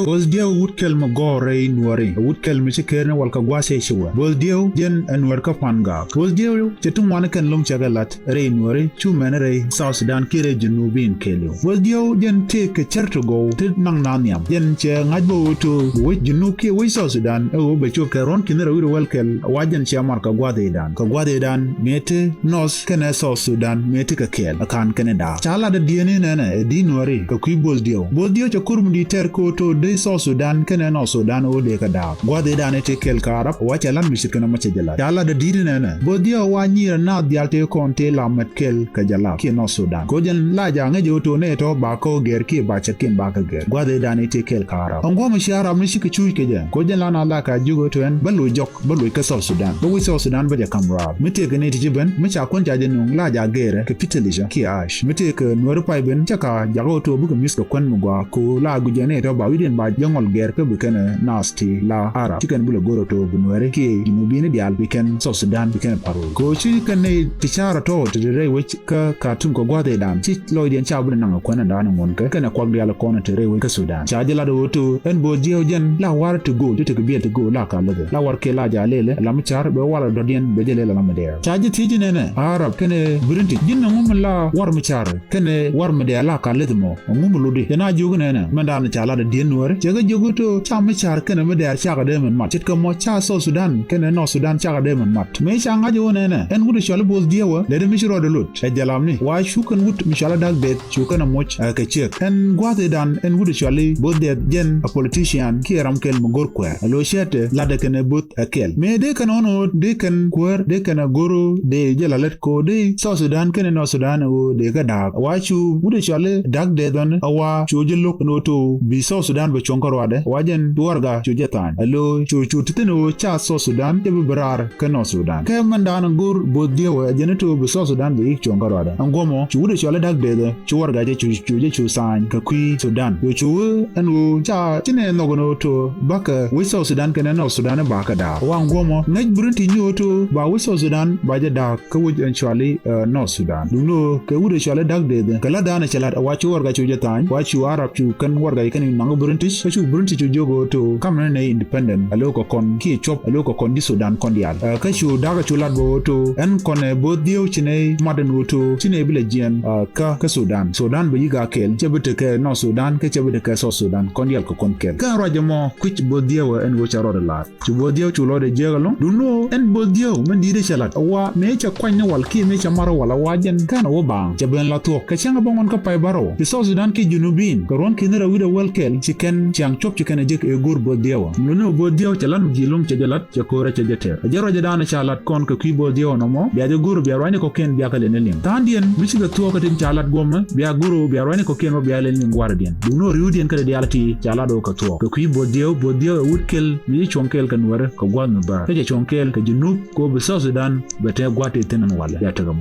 bol diew wut kel ma gore nuore wut kel mi chikerne wal ka gwase shiwa bol diew jen nuer ka panga bol diew chetum wan kan long chagalat re nuore chu men re South Sudan kire junubin kelo bol diew jen te ke cherto go te nang nanyam jen che ngajbo to we junub ki we South Sudan o be chu keron kinere wi wel kel wajen che mar ka gwade dan mete nos kana South Sudan mete ka kel akan Canada chala da diene nene di nuore ka kui bol diew cha kurum di ter ko to de South Sudan kana no Sudan o de ka da gwade dan te kel karap wacha lan mi shikana mache jala chala da diene nene bol diew wa nyira na dialte konte la met kel ka jala ki no Sudan ko jen la ja nge to ne to ba ko ger ki ba chakin ba ka ger gwade dan te kel karap ongo mi shara mi shike chui ke jen ko jen la na la ka jugo to en balu jok balu ka South Sudan bo wi South Sudan ba ja kamra mi te ke ne ti ben mi cha kon ja jen la ja gere ke pitalisha ki ash mi te ke nuer pai ben cha ka jago to bu mis ko kon mugwa ko la gu jene to ba widin ba jongol ger ke bu kana nasty la ara chicken bu goro to bu nuer ki mu bi ne dial bi ken South Sudan bi ken paro ko chi kan ne tichara to de re wich ka tum ko gwade dan chi loy den cha bu nan ko na dan mon ka kana kwag dial ko na te re ka Sudan cha jela do to en bo jeo jen la war to go te ke bi to go la ka la war ke la ja lele la mi char be wala do den be jele la ma der cha ji ti ne ne arab kene burinti jinna ngum la war mi char kene war mi de la ka le mo ngum lu de na jugu ne ne man dan cha la de den nuer je ga jugu to cha mi char kene mi der cha ga de man mat chit ko mo cha South Sudan kene no Sudan cha ga de man mat me cha nga jo ne ne en gudu chol bol diewa le de mi shiro de lut e jalam ni wa shukan wut mi shala dag bet shukan moch ka chek en gwate dan en gudu choli bol de jen a politician ki ram kel mo gor kwa lo shete la de kene but akel me de kan ono de kan kwer de kan goro de jela let ko de South Sudan kene no Sudan o de ga dag wa chu gudu chole dag de don awa chuje lok no to bi South Sudan be chonkor wade wajen duwarga chuje tan alo chu titeno cha South Sudan te brar ka no Sudan ke mandan gur bodiewa jeneto bi South Sudan be chonkor wade angomo chu gudu chole dag de chu warga je chuje chu san ka kui Sudan yo chu anu cha tine no gono to baka we South Sudan kene no Sudan ba ka da wa angomo nej burunti nyoto ba we South Sudan ba je da ka wuj actually no Sudan duno ke wude chole dag de kala dana chalat wa chu warga chuje tan wa chu arab chu kan warga kan nango burunti chu burunti chu jogo to kamne ne independent alo ko kon ki chop alo ko kon di Sudan kon dial ka chu daga chu lat bo to en kon bo dio chine maden to chine bile jian ka Sudan be yiga kel chebete ke no Sudan ke chebete ke South Sudan kon dial ko kon kel ka rajamo kwich bo dio en wo charo de lat chu bo dio chu lo de jegalo duno en bo dio men di de chalat wa me cha kwanya wal ki me cha maro wala wajen kana wo bang chaben la to ka changa bongon ka pay baro ti South Sudan ki junubin ko ron ki nera wida welkel chicken chang chop chicken e jek e gur bo dio no bo dio chalan jilum cha jalat cha kore cha jeter jaro jadana chalat kon ka ki bo dio no mo bia de gur bia rani ko ken bia ka le lim tandien michiga to ka tin chalat gomma bia guru bia rani ko ken bia le lim guardien no riudien ka de dialati chalado ka to ka ki bo dio wudkel mi chonkel kan wara ka gwan ba ka chonkel ka junub ko bi South Sudan bete gwate tenan wala ya taga